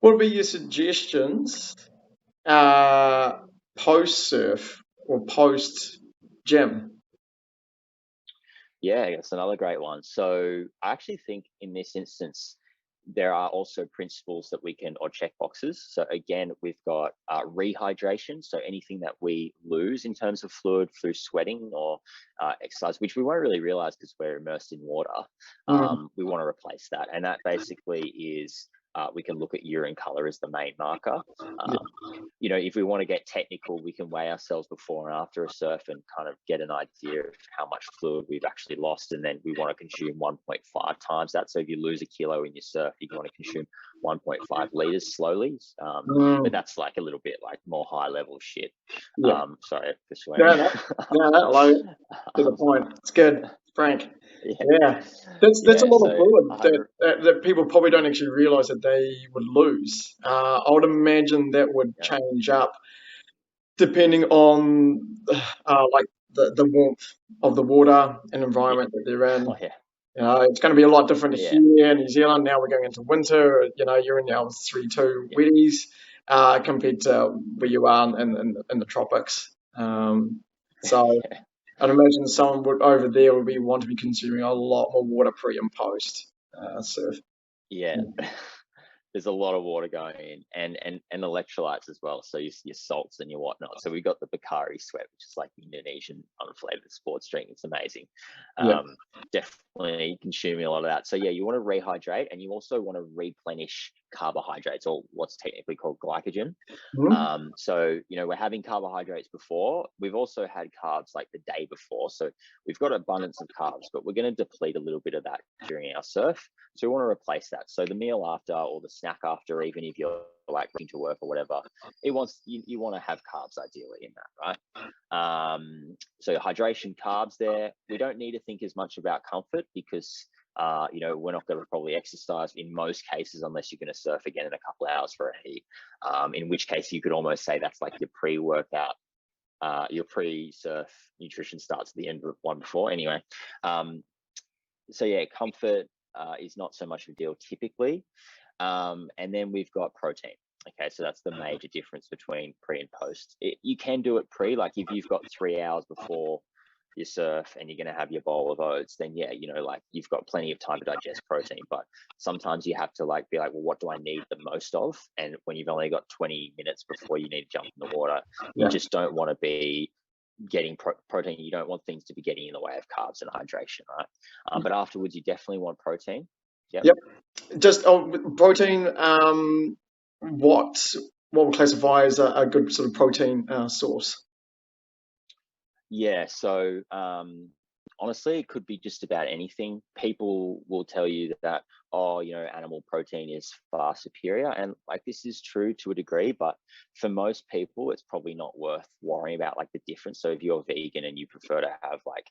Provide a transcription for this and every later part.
What would be your suggestions post surf or post gym? Yeah, that's another great one. So I actually think in this instance, there are also principles that we can, or check boxes. So again, we've got rehydration. So anything that we lose in terms of fluid through sweating or exercise, which we won't really realize because we're immersed in water, Mm, we want to replace that. And that basically is, we can look at urine color as the main marker. yeah, Um, if we want to get technical, we can weigh ourselves before and after a surf and kind of get an idea of how much fluid we've actually lost. And then we want to consume 1.5 times that. So if you lose a kilo in your surf, you want to consume 1.5 liters slowly. But mm, that's like a little bit like more high level shit. yeah. Sorry for No, swearing. no, no, no, like, to the um, point. It's good, Frank. yeah, Yeah, that's a yeah. lot of So fluid that, 100. that people probably don't actually realise that they would lose. I would imagine that would Yeah. change up depending on like the warmth of the water and Yeah. environment that they're in. Oh yeah. It's going to be a lot different Yeah. here in New Zealand. Now we're going into winter. You're in your 3-2 Yeah. wetties compared to where you are in the tropics. So Yeah. I'd imagine someone would over there would be want to be consuming a lot more water pre and post surf. Yeah. There's a lot of water going in, and electrolytes as well. So your salts and your whatnot. So we got the Bakari sweat, which is like Indonesian unflavored sports drink. It's amazing. Yeah. Um, Definitely consuming a lot of that. So yeah, you want to rehydrate, and you also want to replenish carbohydrates, or what's technically called glycogen. Mhm. So we're having carbohydrates before. We've also had carbs like the day before. So we've got abundance of carbs, but we're going to deplete a little bit of that during our surf. So we want to replace that. So the meal after or the snack after, even if you're like going to work or whatever, you want to have carbs ideally in that, right? So hydration, carbs there. We don't need to think as much about comfort because we're not going to probably exercise in most cases unless you're going to surf again in a couple of hours for a heat. In which case you could almost say that's like your pre-workout, your pre-surf nutrition starts at the end of one before. Anyway, so yeah, comfort is not so much of a deal typically. And then we've got protein. Okay, so that's the major difference between pre and post. You can do it pre, like if you've got 3 hours before you surf and you're going to have your bowl of oats, then yeah, like you've got plenty of time to digest protein. But sometimes you have to like be like, well, what do I need the most of? And when you've only got 20 minutes before you need to jump in the water, you Yeah. just don't want to be getting protein. You don't want things to be getting in the way of carbs and hydration, right? But afterwards, you definitely want protein. Yep. Yep. Just protein. What what would classify as a good sort of protein source? Yeah, so honestly, it could be just about anything. People will tell you that, oh, animal protein is far superior. And like this is true to a degree, but for most people, it's probably not worth worrying about like the difference. So if you're vegan and you prefer to have like,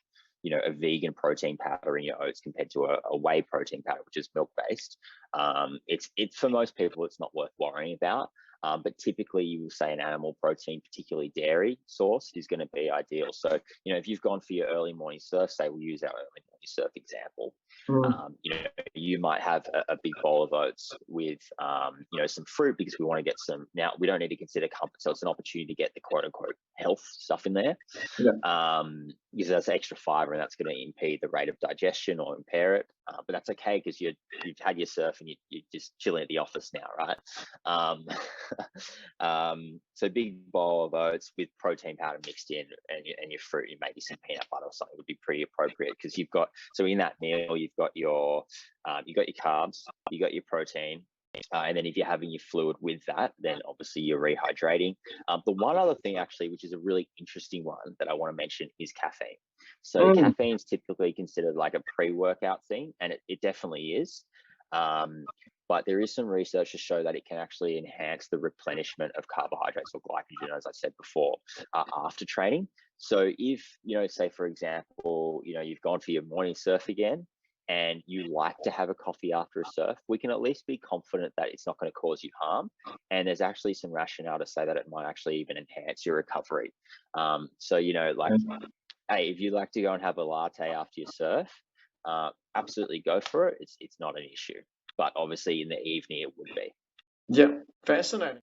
a vegan protein powder in your oats compared to a whey protein powder, which is milk based, it's for most people, it's not worth worrying about. But typically, you will say an animal protein, particularly dairy source, is going to be ideal. So, if you've gone for your early morning surf, say we'll use our early morning surf example, Mm, you might have a big bowl of oats with, some fruit because we want to get some. Now, we don't need to consider comfort, so it's an opportunity to get the quote unquote health stuff in there, yeah. because that's extra fiber and that's going to impede the rate of digestion or impair it. But that's okay because you've had your surf and you're just chilling at the office now, right? Um, so big bowl of oats with protein powder mixed in and your fruit and maybe some peanut butter or something would be pretty appropriate because you've got, so in that meal, you've got your carbs, you got your protein, and then if you're having your fluid with that, then obviously you're rehydrating. The one other thing actually, which is a really interesting one that I want to mention is caffeine. So Mm, caffeine is typically considered like a pre-workout thing, and it definitely is. But there is some research to show that it can actually enhance the replenishment of carbohydrates or glycogen, as I said before, after training. So if, say for example, you've gone for your morning surf again, and you like to have a coffee after a surf, we can at least be confident that it's not going to cause you harm. And there's actually some rationale to say that it might actually even enhance your recovery. So, like, hey, if you like to go and have a latte after your surf, absolutely go for it. It's not an issue. But obviously in the evening it would be. Yeah, fascinating.